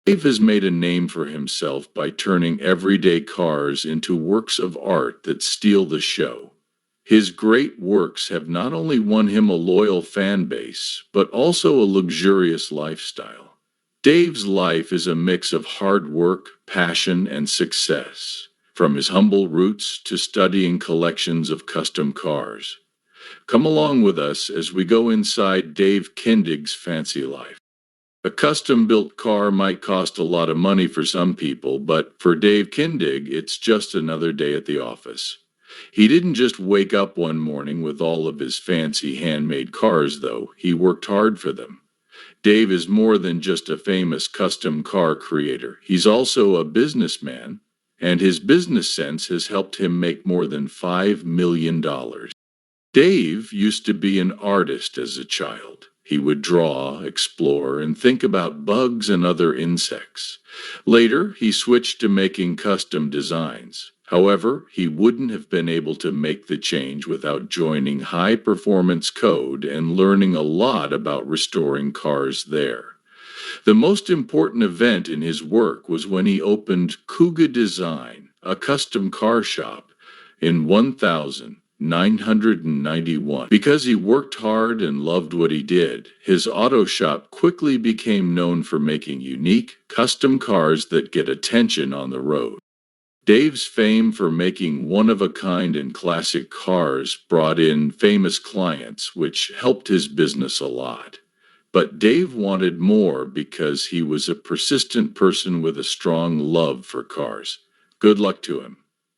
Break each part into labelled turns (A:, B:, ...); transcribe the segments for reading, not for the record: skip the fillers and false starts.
A: Dave has made a name for himself by turning everyday cars into works of art that steal the show. His great works have not only won him a loyal fan base, but also a luxurious lifestyle. Dave's life is a mix of hard work, passion, and success, from his humble roots to studying collections of custom cars. Come along with us as we go inside Dave Kindig's fancy life. A custom-built car might cost a lot of money for some people, but for Dave Kindig, it's just another day at the office. He didn't just wake up one morning with all of his fancy handmade cars, though. He worked hard for them. Dave is more than just a famous custom car creator. He's also a businessman, and his business sense has helped him make more than $5 million. Dave used to be an artist as a child. He would draw, explore, and think about bugs and other insects. Later, he switched to making custom designs. However, he wouldn't have been able to make the change without joining high-performance code and learning a lot about restoring cars there. The most important event in his work was when he opened Kuga Design, a custom car shop, in 1991. Because he worked hard and loved what he did, his auto shop quickly became known for making unique, custom cars that get attention on the road. Dave's fame for making one-of-a-kind and classic cars brought in famous clients, which helped his business a lot. But Dave wanted more because he was a persistent person with a strong love for cars. Good luck to him.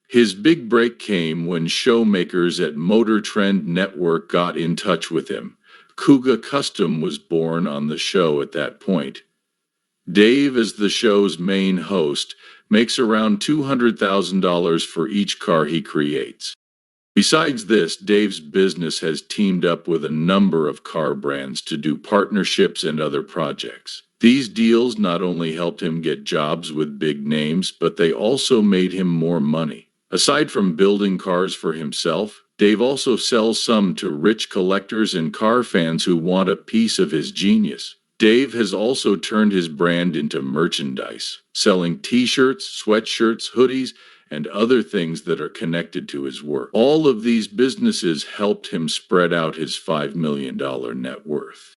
A: His big break came when showmakers at Motor Trend Network got in touch with him. Kuga Custom was born on the show at that point. Dave, as the show's main host, makes around $200,000 for each car he creates. Besides this, Dave's business has teamed up with a number of car brands to do partnerships and other projects. These deals not only helped him get jobs with big names, but they also made him more money. Aside from building cars for himself, Dave also sells some to rich collectors and car fans who want a piece of his genius. Dave has also turned his brand into merchandise, selling t-shirts, sweatshirts, hoodies, and other things that are connected to his work. All of these businesses helped him spread out his $5 million net worth.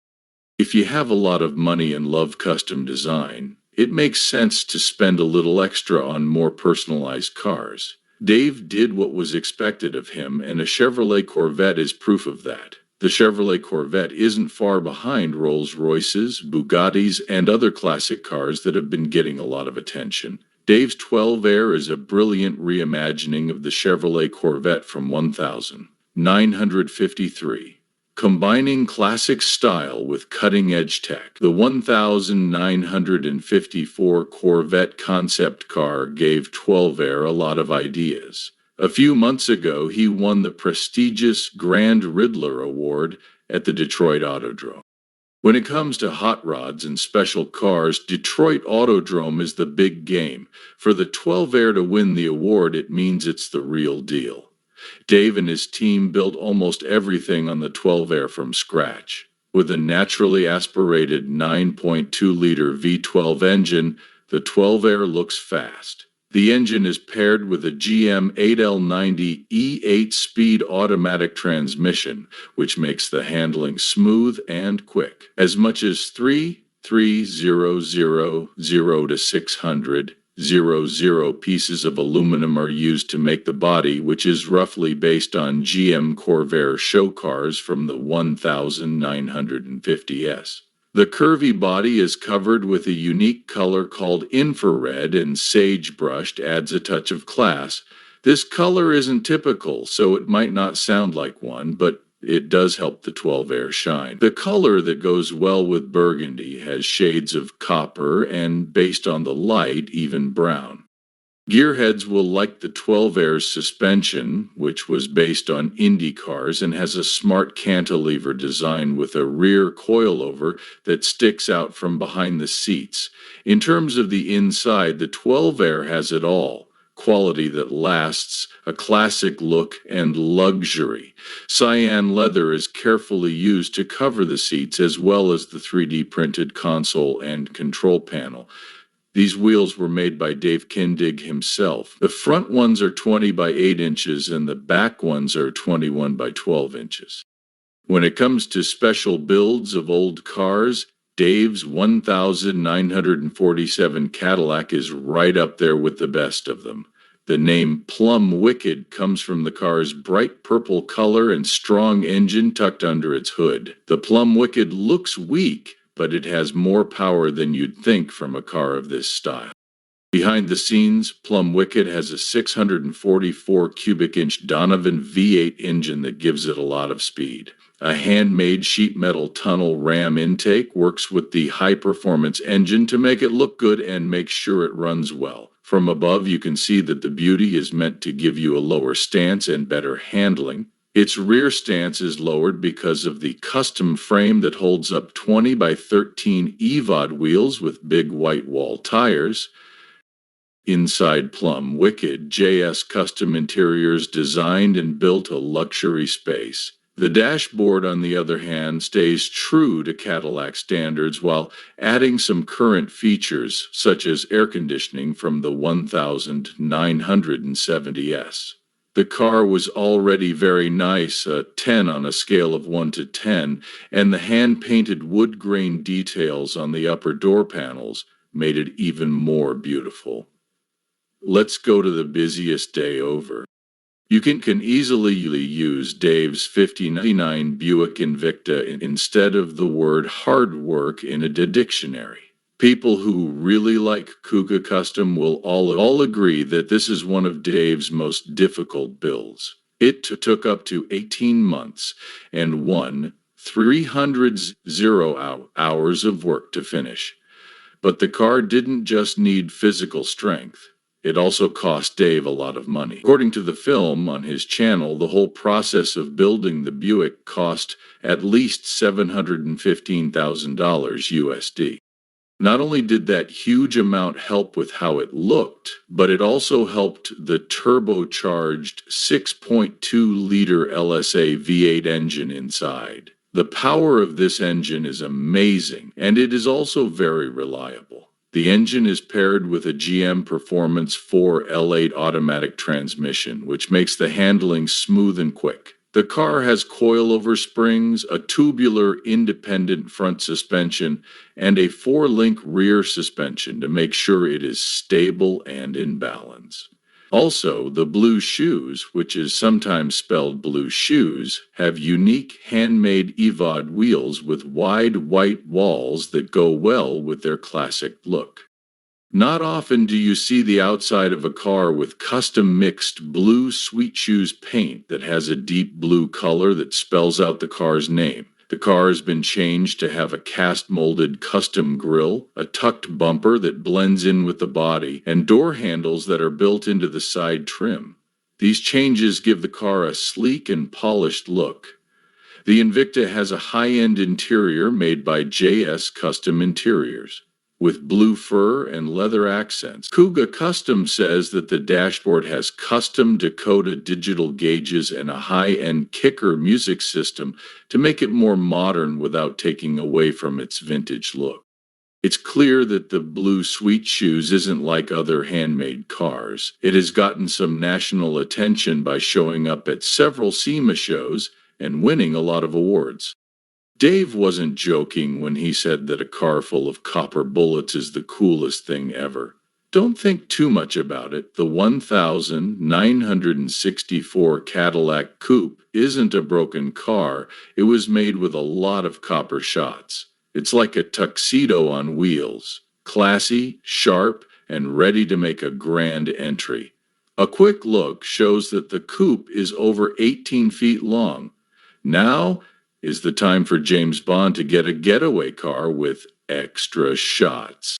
A: If you have a lot of money and love custom design, it makes sense to spend a little extra on more personalized cars. Dave did what was expected of him, and a Chevrolet Corvette is proof of that. The Chevrolet Corvette isn't far behind Rolls-Royces, Bugattis, and other classic cars that have been getting a lot of attention. Dave's 12 Air is a brilliant reimagining of the Chevrolet Corvette from 1953. Combining classic style with cutting-edge tech, the 1954 Corvette concept car gave 12 Air a lot of ideas. A few months ago, he won the prestigious Grand Riddler Award at the Detroit Autodrome. When it comes to hot rods and special cars, Detroit Autodrome is the big game. For the 12 Air to win the award, it means it's the real deal. Dave and his team built almost everything on the 12 Air from scratch. With a naturally aspirated 9.2-liter V12 engine, the 12 Air looks fast. The engine is paired with a GM 8L90 E8-speed automatic transmission, which makes the handling smooth and quick. As much as 3,000 to 600 pieces of aluminum are used to make the body, which is roughly based on GM Corvair show cars from the 1950s. The curvy body is covered with a unique color called infrared, and sage-brushed adds a touch of class. This color isn't typical, so it might not sound like one, but it does help the 12 Air shine. The color that goes well with burgundy has shades of copper and, based on the light, even brown. Gearheads will like the 12 Air's suspension, which was based on Indy cars and has a smart cantilever design with a rear coilover that sticks out from behind the seats. In terms of the inside, the 12 Air has it all. Quality that lasts, a classic look, and luxury. Cyan leather is carefully used to cover the seats as well as the 3D printed console and control panel. These wheels were made by Dave Kindig himself. The front ones are 20 by 8 inches and the back ones are 21 by 12 inches. When it comes to special builds of old cars, Dave's 1947 Cadillac is right up there with the best of them. The name Plum Wicked comes from the car's bright purple color and strong engine tucked under its hood. The Plum Wicked looks weak, but it has more power than you'd think from a car of this style. Behind the scenes, Plum Wicked has a 644 cubic inch Donovan V8 engine that gives it a lot of speed. A handmade sheet metal tunnel ram intake works with the high-performance engine to make it look good and make sure it runs well. From above, you can see that the beauty is meant to give you a lower stance and better handling. Its rear stance is lowered because of the custom frame that holds up 20 by 13 EVOD wheels with big white wall tires. Inside Plum Wicked, JS Custom Interiors designed and built a luxury space. The dashboard, on the other hand, stays true to Cadillac standards while adding some current features, such as air conditioning from the 1970S. The car was already very nice, a 10 on a scale of 1 to 10, and the hand-painted wood grain details on the upper door panels made it even more beautiful. Let's go to the busiest day over. You can easily use Dave's 5099 Buick Invicta instead of the word hard work in a dictionary. People who really like Kuga Custom will all agree that this is one of Dave's most difficult builds. It took up to 18 months and 300 hours of work to finish. But the car didn't just need physical strength. It also cost Dave a lot of money. According to the film on his channel, the whole process of building the Buick cost at least $715,000 USD. Not only did that huge amount help with how it looked, but it also helped the turbocharged 6.2-liter LSA V8 engine inside. The power of this engine is amazing, and it is also very reliable. The engine is paired with a GM Performance 4 L8 automatic transmission, which makes the handling smooth and quick. The car has coilover springs, a tubular independent front suspension, and a 4-link rear suspension to make sure it is stable and in balance. Also, the blue shoes, which is sometimes spelled blue shoes, have unique handmade EVOD wheels with wide white walls that go well with their classic look. Not often do you see the outside of a car with custom mixed blue Sweet Shoes paint that has a deep blue color that spells out the car's name. The car has been changed to have a cast-molded custom grille, a tucked bumper that blends in with the body, and door handles that are built into the side trim. These changes give the car a sleek and polished look. The Invicta has a high-end interior made by JS Custom Interiors, with blue fur and leather accents. Kuga Custom says that the dashboard has custom Dakota digital gauges and a high-end kicker music system to make it more modern without taking away from its vintage look. It's clear that the blue Sweet Shoes isn't like other handmade cars. It has gotten some national attention by showing up at several SEMA shows and winning a lot of awards. Dave wasn't joking when he said that a car full of copper bullets is the coolest thing ever. Don't think too much about it. The 1964 Cadillac Coupe isn't a broken car. It was made with a lot of copper shots. It's like a tuxedo on wheels. Classy, sharp, and ready to make a grand entry. A quick look shows that the coupe is over 18 feet long. Now is the time for James Bond to get a getaway car with extra shots.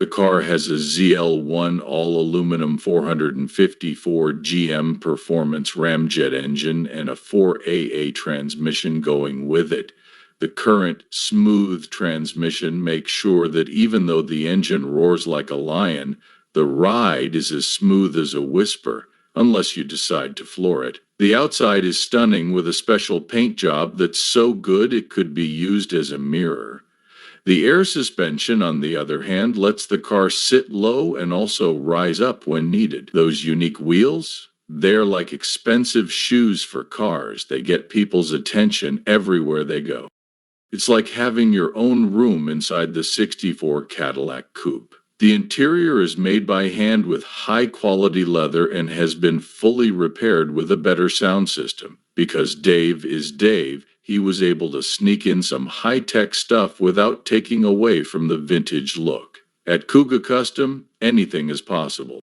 A: The car has a ZL1 all-aluminum 454 GM Performance ramjet engine and a 4AA transmission going with it. The current smooth transmission makes sure that even though the engine roars like a lion, the ride is as smooth as a whisper, unless you decide to floor it. The outside is stunning with a special paint job that's so good it could be used as a mirror. The air suspension, on the other hand, lets the car sit low and also rise up when needed. Those unique wheels, they're like expensive shoes for cars. They get people's attention everywhere they go. It's like having your own room inside the '64 Cadillac Coupe. The interior is made by hand with high-quality leather and has been fully repaired with a better sound system. Because Dave is Dave, he was able to sneak in some high-tech stuff without taking away from the vintage look. At Kuga Custom, anything is possible.